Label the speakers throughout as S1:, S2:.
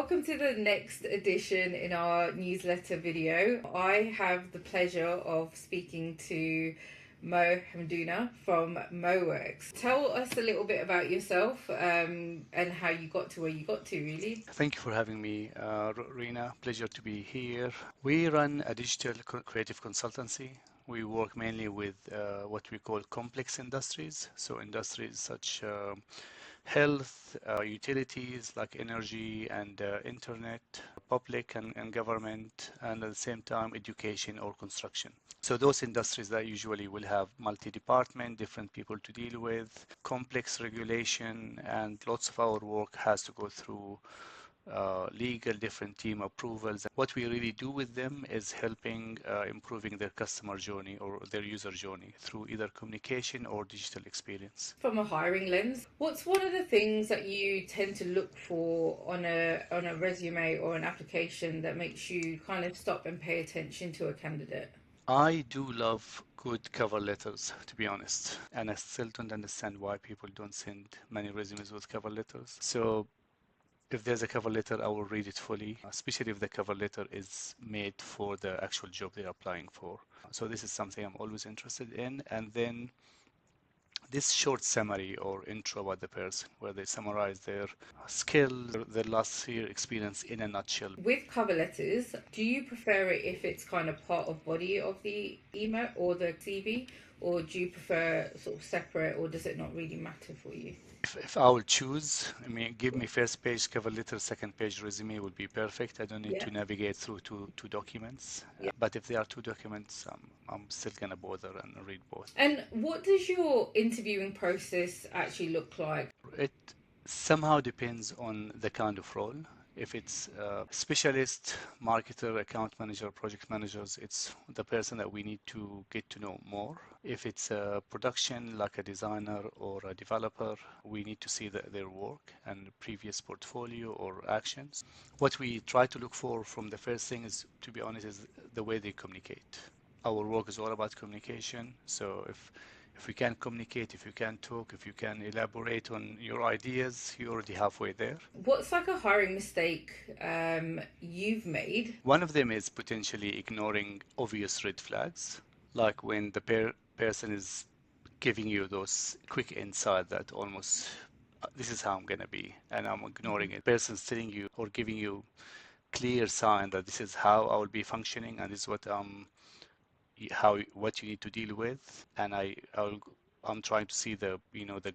S1: welcome to the next edition in our newsletter video. I have the pleasure of speaking to Hamdouna from MoWorks. Tell us a little bit about yourself and how you got to where you got to, really.
S2: Thank you for having me, Rina. Pleasure to be here. We run a digital creative consultancy. We work mainly with what we call complex industries. So industries such health, utilities like energy and internet, public and government, and at the same time education or construction. So those industries that usually will have multi-department, different people to deal with, complex regulation, and lots of our work has to go through legal, different team approvals. What we really do with them is helping improving their customer journey or their user journey through either communication or digital experience.
S1: From a hiring lens, what's one of the things that you tend to look for on a resume or an application that makes you kind of stop and pay attention to a candidate?
S2: I do love good cover letters, to be honest, and I still don't understand why people don't send many resumes with cover letters. So if there's a cover letter, I will read it fully, especially if the cover letter is made for the actual job they're applying for. So this is something I'm always interested in. And then this short summary or intro about the person, where they summarize their skills, their last year experience in a nutshell.
S1: With cover letters, do you prefer it if it's kind of part of body of the email or the CV, or do you prefer sort of separate, or does it not really matter for you?
S2: If I will choose, I mean, give me first page cover letter, second page resume would be perfect. I don't need to navigate through two documents. But if there are two documents, I'm still going to bother and read both.
S1: And what does your interviewing process actually look like?
S2: It somehow depends on the kind of role. If it's a specialist, marketer, account manager, project managers, it's the person that we need to get to know more. If it's a production, like a designer or a developer, we need to see their work and previous portfolio or actions. What we try to look for from the first thing is, to be honest, is the way they communicate. Our work is all about communication. So if we can communicate, if you can talk, if you can elaborate on your ideas, you're already halfway there.
S1: What's like a hiring mistake you've made?
S2: One of them is potentially ignoring obvious red flags, like when the person is giving you those quick insight that almost this is how I'm going to be, and I'm ignoring it. Person's telling you or giving you clear sign that this is how I will be functioning and this is what what you need to deal with, and I'm trying to see the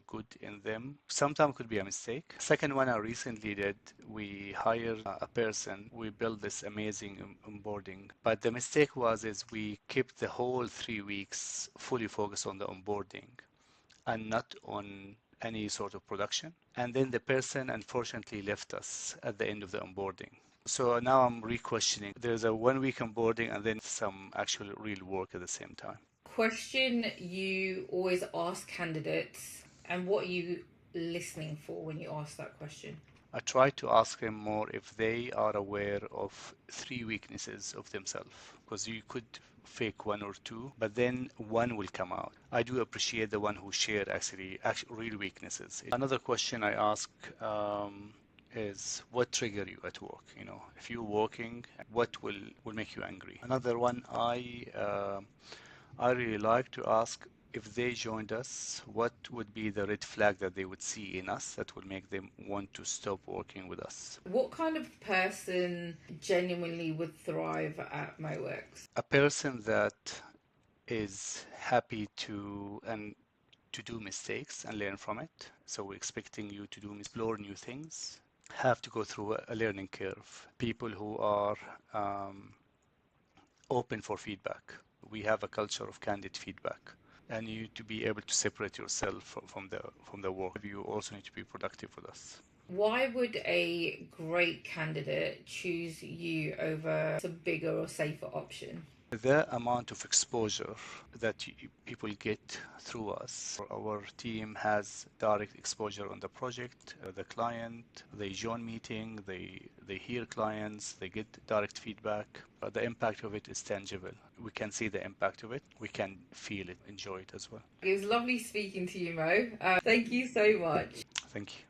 S2: good in them. Sometimes it could be a mistake. Second one I recently did, we hired a person, we built this amazing onboarding, but the mistake is we kept the whole 3 weeks fully focused on the onboarding and not on any sort of production. And then the person unfortunately left us at the end of the onboarding. So now I'm re-questioning. There's a 1 week onboarding and then some actual real work at the same time.
S1: Question you always ask candidates, and what are you listening for when you ask that question?
S2: I try to ask them more if they are aware of 3 weaknesses of themselves, because you could fake one or two, but then one will come out. I do appreciate the one who shared actually real weaknesses. Another question I ask is what trigger you at work? If you're working, what will make you angry? Another one I really like to ask, if they joined us, what would be the red flag that they would see in us that would make them want to stop working with us?
S1: What kind of person genuinely would thrive at MoWorks?
S2: A person that is happy to do mistakes and learn from it. So we're expecting you to explore new things, have to go through a learning curve. People who are open for feedback. We have a culture of candid feedback, and you need to be able to separate yourself from the work. You also need to be productive with us.
S1: Why would a great candidate choose you over a bigger or safer option?
S2: The amount of exposure that people get through us. Our team has direct exposure on the project, the client, they join meeting, they hear clients, they get direct feedback. The impact of it is tangible. We can see the impact of it. We can feel it, enjoy it as well.
S1: It was lovely speaking to you, Mo. Thank you so much.
S2: Thank you.